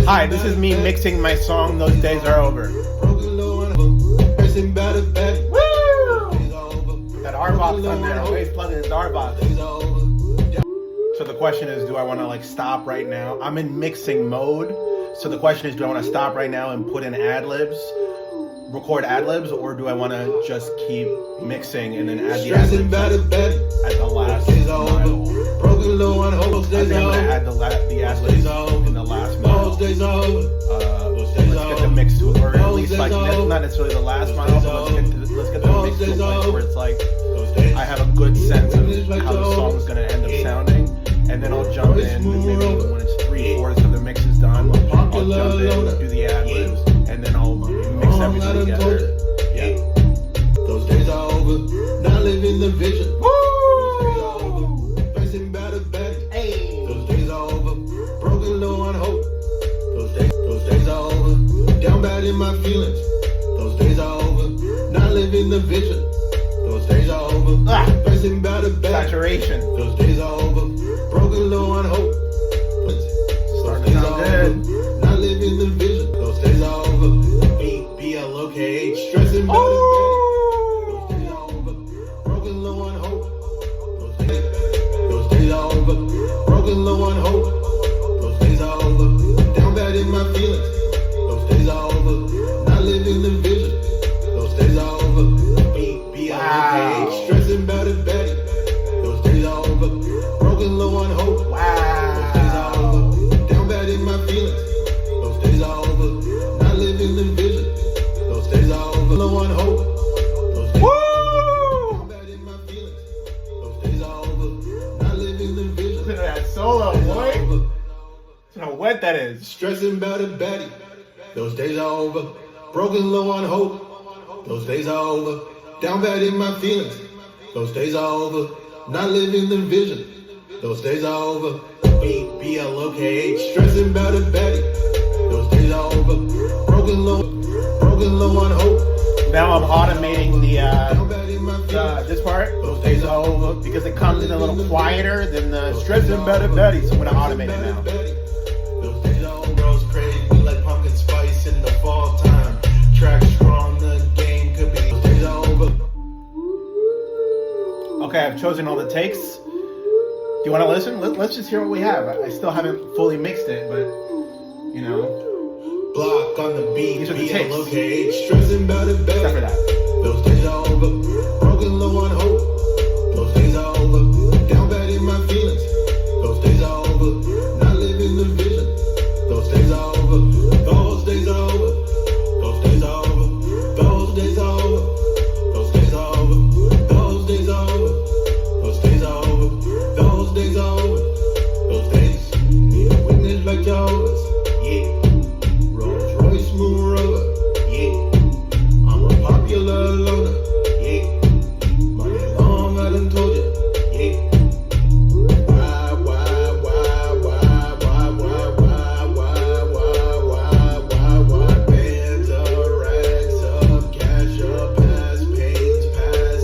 Hi, this is me mixing my song, Those Days Are Over. Woo! That RBox on there, always plugging his RBox. So the question is, do I want to like stop right now? I'm in mixing mode. So the question is, do I want to stop right now and put in ad-libs, record ad-libs, or do I want to just keep mixing and then add the ad-libs at the last mile? I think I'm going to add the ad-libs in the last mile. Let's get the mix to it, or at least like, not necessarily the last mile, but let's get the mix to a place where it's like, I have a good sense of how the song is going to end up sounding, and then I'll jump in, maybe when it's 3/4 of the mix is done, I'll jump in, do the ad-libs, and then I'll mix everything together. Yeah. Those days are over, not living the vision. Woo! Facing better bad. Hey! Those days are over, broken low on hope. Those days are over, down bad in my feelings. Those days are over, not living the vision. Those days are over, facing better bad. Saturation. Those days are over, broken low on hope. Starting to sound good. Not living the vision. Those days are over. BLOKH, stressing about it. Those days are over. Broken low on hope. Those days are over. Broken low on hope. Those days are over. Down bad in my feelings. Those days are over. Not living the vision. Those days are over. BLOKH, stressing about it. Those days are over. Broken low on hope. Wow. Those days are over. Down bad in my feelings. Those days are over. Not living the vision. Those days are over. Low on hope. Those days Woo! down bad in my feelings. Those days are over. Not living the vision. Listen to that solo, boy. Over. You know what that is. Stressing about it, baddie. Those days are over. Broken low on hope. Those days are over. Down bad in my feelings. Those days are over. Not living the vision. Those days are over. BLOKH. Stressing about it, baddie. Those days are over. Broken low on hope. Now I'm automating Down bad in my feelings. this part. Those days are over because it comes in a little quieter than the stressing better Betty. So I'm gonna automate it now. Those days are over. Girls crazy like pumpkin spice in the fall time. Track strong, the game could be. Those days are over. Okay, I've chosen all the takes. Do you want to listen? Let's just hear what we have. I still haven't fully mixed it, but you know, Block on the beat. These are the takes. BLOKH. Stressing about it, except for that. Those days are over. Broken low on hope. Those days are over. Down bad in my feelings. Those days are over. Not living the vision. Those days are over. Those days are over. Those days are over. Those days are over. Those days are over. Those days are over. Those days are over. Those days are over. Those days need a witness like Jehovah's. Yeah. Rolls Royce Moon Rover. Yeah. I'm a popular loner. Yeah. Money long, I done told ya. Yeah. Why? Bands up, racks up, cash up, pass, pains, pass,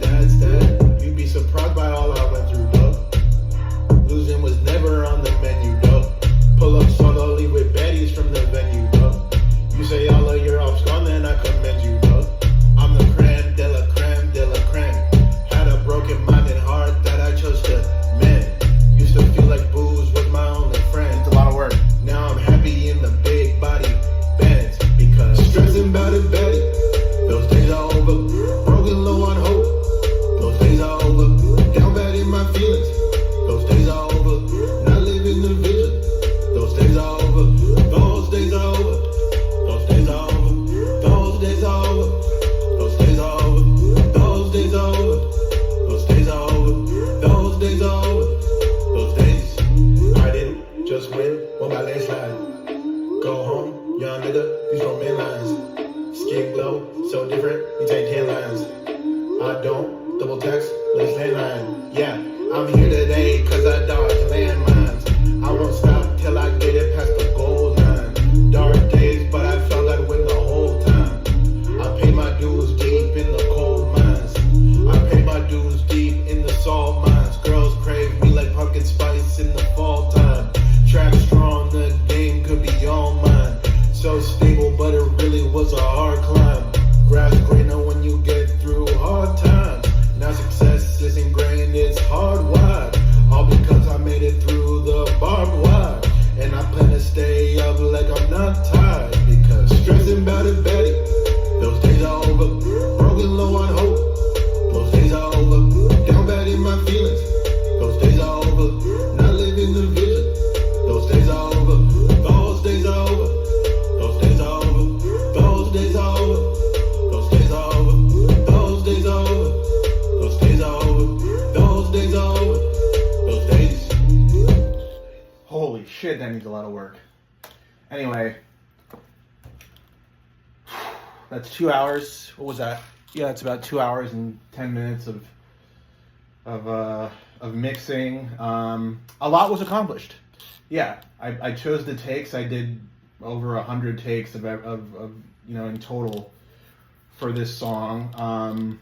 that's that. You'd be surprised by all I went through, though. Losing was never on the menu, though. Pull up slowly with baddies from the venue, though. You say all of your off's gone, then I commend you, though. I'm the creme de la creme de la creme. Had a broken mind and heart that I chose to mend. Used to feel like booze was my only friend. It's a lot of work. Now I'm happy in the big body Benz because stressing about it, Betty. Those days are over. Broken low on hope. Those days are over. Down bad in my feelings. Those days are over. Not living the vision. Those days are over. Those days are over. Those days are over. Those days are over. Those days are over. Those days are over. Those days are over. Those days are over. Those days I didn't just win one by landslide. Go home, young nigga, these grown men lines. Skin glow, so different, you take 10 lines. I don't double text, let's landline. Yeah, I'm here today cause I dodge landmines. I won't stop till I get it past the goal line. Dark days, but I felt I'd win the whole time. I paid my dues deep in the coal mines. I paid my dues deep in the salt mines. Girls crave me like pumpkin spice in the fall time. Track strong, the game could be on. stay up like I'm not tired because stressing about it, Betty. Those days are over. Broken low on hope. Those days are over. Down bad in my feelings. Those days are over. Not living the vision. Those days are over. Those days are over. Those days are over. Those days are over. Those days are over. Those days are over. Those days are over. Those days are over. Those days. Holy shit, that needs a lot of work. Anyway, that's 2 hours. What was that? Yeah, it's about 2 hours and 10 minutes of mixing. A lot was accomplished. Yeah, I chose the takes. I did over 100 takes of in total for this song.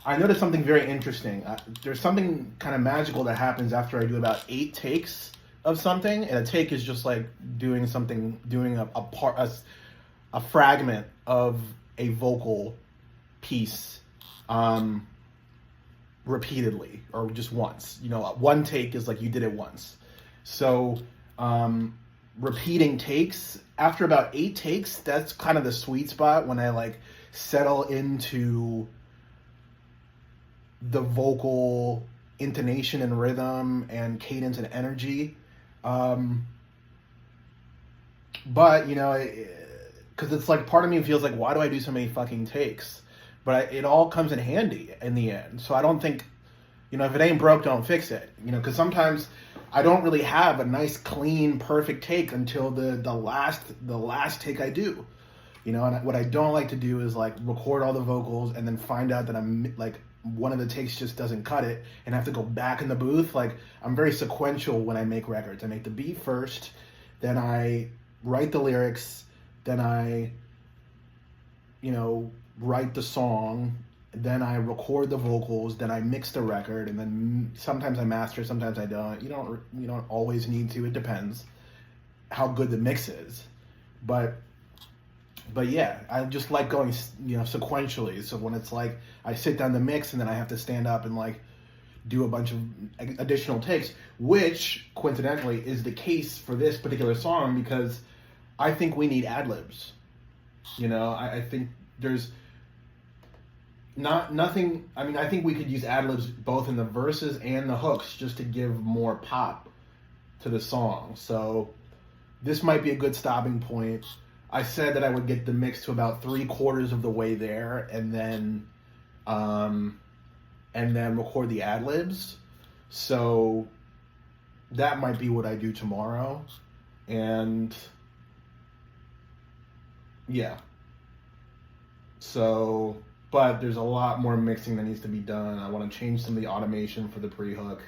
I noticed something very interesting. There's something kind of magical that happens after I do about 8 takes of something, and a take is just like doing a fragment of a vocal piece repeatedly or just once. One take is like you did it once. So repeating takes after about 8 takes, that's kind of the sweet spot when I like settle into the vocal intonation and rhythm and cadence and energy. But because it's like part of me feels like, why do I do so many fucking takes? But it all comes in handy in the end. So I don't think, if it ain't broke, don't fix it. Because sometimes I don't really have a nice, clean, perfect take until the last take I do. And what I don't like to do is like record all the vocals and then find out that I'm like one of the takes just doesn't cut it and have to go back in the booth. Like I'm very sequential when I make records. I make the beat first, then I write the lyrics, then I, write the song, then I record the vocals, then I mix the record, and then sometimes I master, sometimes I don't. You don't always need to. It depends how good the mix is. But yeah, I just like going, sequentially. So when it's like I sit down to mix and then I have to stand up and like do a bunch of additional takes, which coincidentally is the case for this particular song because I think we need ad-libs. I think there's nothing. I mean, I think we could use ad-libs both in the verses and the hooks just to give more pop to the song. So this might be a good stopping point. I said that I would get the mix to about 3/4 of the way there, and then record the ad-libs. So that might be what I do tomorrow. And yeah. So, but there's a lot more mixing that needs to be done. I want to change some of the automation for the pre-hook.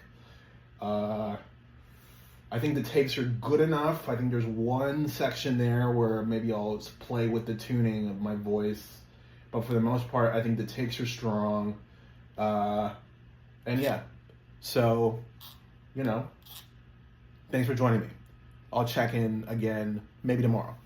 I think the takes are good enough. I think there's one section there where maybe I'll play with the tuning of my voice. But for the most part, I think the takes are strong. And yeah, so, thanks for joining me. I'll check in again maybe tomorrow.